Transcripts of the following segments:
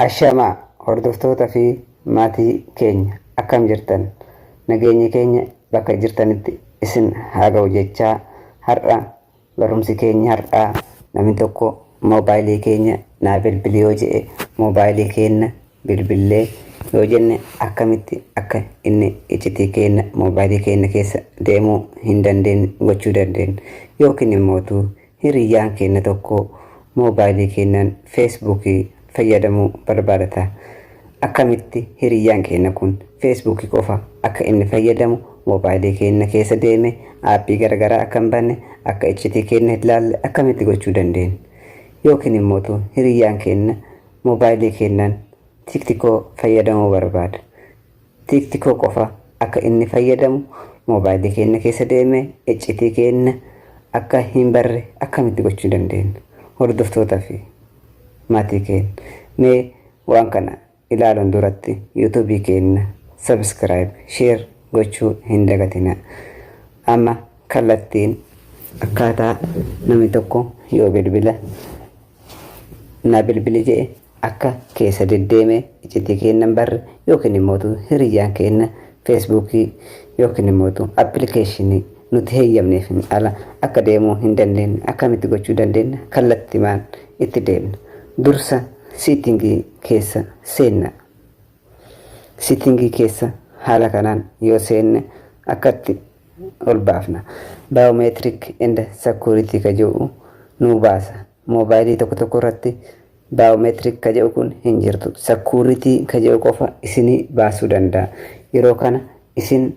Ashamaa hordoftoota fi maatii keenya akkam jirtan? Nageenyi keenya bakka jirtanitti isin haa ga'u jechaa har'a barumsi keenya har'aa namni tokko moobaayilii keenya naa bilbili yoo jedhe moobaayilii keenya bilbillee yoo jenne akkamitti akka inni iccitii keenya moobaayilii keenya keessa deemuu hin dandeenye gochuu dandeenya yookiin immoo hiriyyaan keenya tokko moobaayilii keenyaan feesbuukii fayyadamuu barbaadata. Akkamitti hiriyyaan keenya kun feesbuukii qofa akka inni fayyadamu moobaayilii keenya keessa deeme aappii garagaraa akka hin banne akka iccitii keenya ilaalle akkamitti gochuu dandeenya? Yookiin immoo hiriyyaan keenya moobaayilii keenyaan tiktikoo fayyadamuu barbaada. Tiktikoo qofa akka inni fayyadamu moobaayilii keenya keessa deeme iccitii keenya akka hin barre akkamitti gochuu dandeenya? Hordoftoota fi maatii keenya mee waan kana ilaaluun duratti yuutuubii keenya subscribe share gochuu hin dagatina. Amma kallattiin akkaataa namni tokko yoo bilbila na bilbili jedhe akka keessa deddeeme iccitii keenya barre yookiin immoo hiriyyaan keenya feesbuukii yookiin immoo appilikeeshinii nuti heeyyamneef ala akka deemuu hin dandeenye akkamitti gochuu dandeenya? Kallattimaan itti deemna. Dursa siitingii keessa seenna. Siitingii keessa haala kanaan yoo seenne akkatti ol baafna. Biometric and security ka jedhu nu baasa. Moobaayilii tokko irratti biometric ka jedhu kun hin jirtu. Security ka jedhu qofa isinii baasuu danda'a. Yeroo kana isin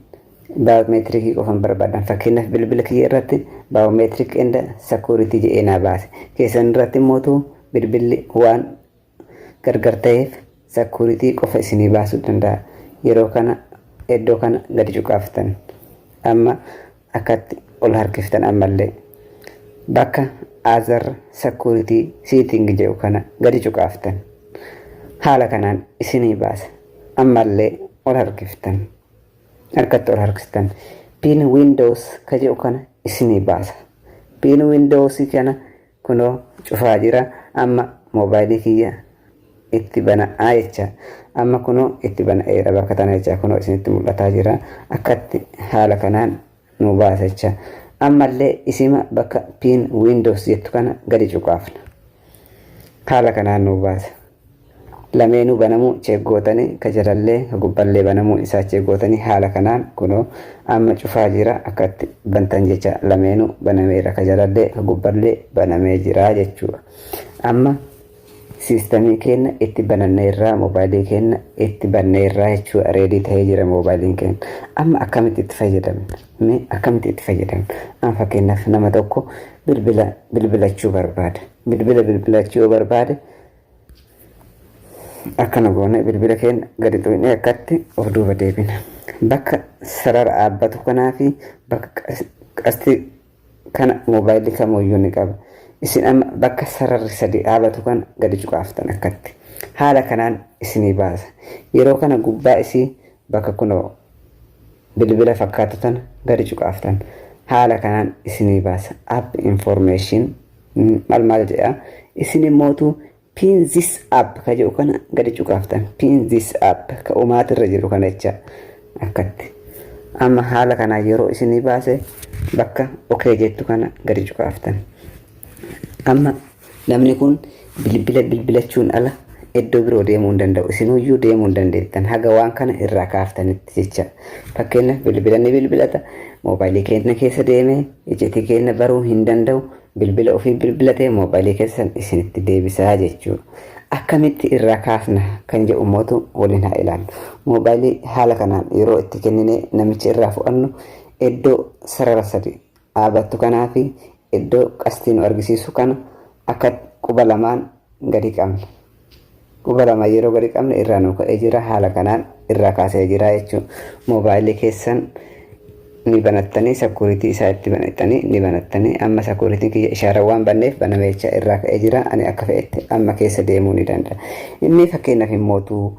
biometric qofan barbaadan. Fakkeenyaaf bilbila kiyya irratti biometric and security jedhee naa baase. Keessan irratti immoo bilbilli waan gargar ta'eef security qofa isinii baasuu danda'a. Yeroo kana iddoo kana gadi cuqaaftan. Amma akkatti ol harkiftan ammallee bakka other security setting jedhu kana gadi cuqaaftan. Haala kanaan isinii baasa. Ammallee ol harkiftan. Harkatti ol harkistan. Pin Windows ka jedhu kana isinii baasa. Pin Windows kana kunoo cufaa jira. Amma moobaayilii kiyya itti bana'aa jecha. Amma kunoo itti bana'eera bakka tana jecha kunoo isinitti mul'ataa jira. Akkatti haala kanaan nu baasa jecha. Ammallee isima bakka pin Windows jettu kana gadi cuqaafna. Haala kanaan nu baasa. Lameenuu banamuu cheeggootanii ka jalallee ka gubballee banamuu isaa cheeggootanii haala kanaan kunoo amma cufaa jira akkatti bantan jecha lameenuu banameera ka jalallee ka gubballee banamee jira jechuudha. Amma siistamii keenya itti banannee irraa moobaayilii keenya itti bannee irraa jechuudha reedii ta'ee jira moobaayiliin keenya. Amma akkamitti itti fayyadamna? Mee akkamitti itti fayyadamna? Amma fakkeenyaaf nama tokko bilbilachuu barbaada. Bilbilachuu barbaade akkana goone bilbila keenya gadi xuqnee akkatti of duuba deebina. Bakka sarara dhaabbatu kanaa fi bakka qasti kana moobaayilii kamuyyuu ni qaba. Isin amma bakka sararri sadi dhaabatu kana gadi cuqaaftan akkatti. Haala kanaan isinii baasa. Yeroo kana gubbaa isii bakka kunoo bilbila fakkaatu tana gadi cuqaaftan. Haala kanaan isinii baasa. App information maal jedha? Isin immoo pin this app ka jedhu kana gadi cuqaaftan. Pin this app ka umaatirra jiru kana jecha akkatti. Amma haala kanaan yeroo isinii baase bakka okay jettu kana gadi cuqaaftan. Amma namni kun bilbilachuun ala iddoo biroo deemuu hin danda'u. Isinuyyuu deemuu hin dandeettan haga waan kana irraa kaaftanitti jecha. Fakkeenyaaf bilbilata moobaayilii keenya keessa deemee iccitii keenya baruu hin danda'u. Bilbila ofii bilbilatee moobaayilii keessan isinitti deebisaa jechuudha. Akkamitti irraa kaafna kan jedhu mootu waliin haa ilaallu. Moobaayilii haala kanaan yeroo itti kenninee namicha irraa fudhannu iddoo sarara sadi dhaabattu kanaa fi iddoo qastii nu argisiisu kana akka quba lamaan gadi qabna. Quba lama yeroo gadi qabne irraa nu ka'ee jira. Haala kanaan irraa kaasee jira jechuudha. Moobaayilii keessan ni banattanii security isaa itti banattanii ni banattanii amma security kiyya ishaara waan banneef banamee jecha irraa ka'ee jira. Ani akka fe'etti amma keessa deemuu ni danda'a. Inni fakkeenyaaf immoo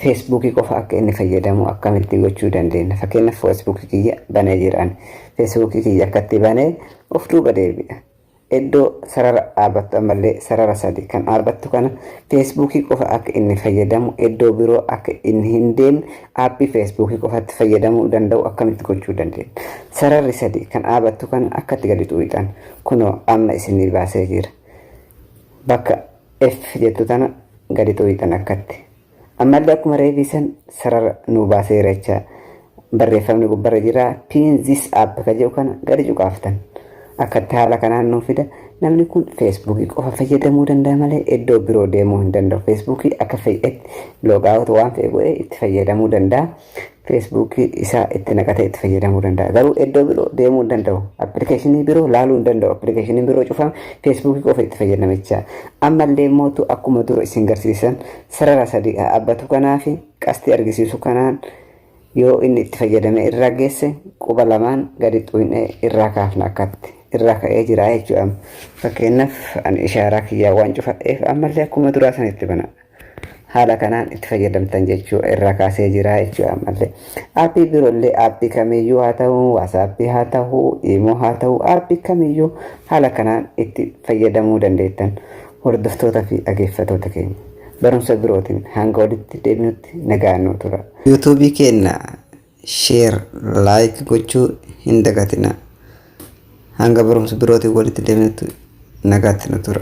feesbuukii qofa akka inni fayyadamu akkamitti gochuu dandeenya? Fakkeenyaaf feesbuukii kiyya banee jira. Feesbuukii kiyya akkatti banee of duuba deebi'a. iddoo sarara dhaabbattu ammallee sarara sadi kan dhaabbattu kana feesbuukii qofa akka inni fayyadamu iddoo biroo akka inni hin deemne aappii feesbuukii qofatti fayyadamuu danda'u akkamitti gochuu dandeenya. Sararri sadi kan dhaabbattu kana akkatti gadi xuuxan kunoo amma isinii baasee jira. Bakka F jettu tana gadi xuuxan akkatti. Ammallee akkuma reebisan sarara nu baaseera jecha barreeffamni gubbarra jira pin this app ka jedhu kana gadi cuqaaftan. Akkatti haala kanaan nuuf fida. Namni kun feesbuukii qofa fayyadamuu danda'a malee iddoo biroo deemuu hin danda'u. Feesbuukii akka fayyadatti loogaawutu waan ta'e godhee itti fayyadamuu danda'a. Feesbuukii isaa itti naqatee itti fayyadamuu danda'a. Garuu iddoo biroo deemuu hin danda'u. Appilikeeshinii biroo laaluu hin danda'u. Appilikeeshinii biroo cufame feesbuukii qofa itti fayyadamichaa. Ammallee mootu akkuma dura isin garsiisan sarara sadii dhaabbatu kanaa fi qastii argisiisu kanaan yoo inni itti fayyadame irraa geesse quba lamaan gadi xuuxnee irraa kaafna akkatti. Irraa ka'ee jira jechuudha. Fakkeenyaaf ani ishaaraa kiyyaa waan cufadheef ammallee akkuma duraa sanitti bana. Haala kanaan itti fayyadamtan jechuudha. Irraa kaasee jira jechuudha ammallee. Aappii biroollee aappii kamiyyuu haa ta'u, waasaappii haa ta'u, iimoo haa ta'u, aappii kamiyyuu haala kanaan itti fayyadamuu dandeettan hordoftoota fi dhaggeeffattoota keenya. Barumsa birootiin hanga walitti deebinutti nagaan nu tura. Yuutuubii keenya sheer, laayik gochuu hin dagatina. Hanga barumsa birootiin walitti deebinutti nagaatti nu tura.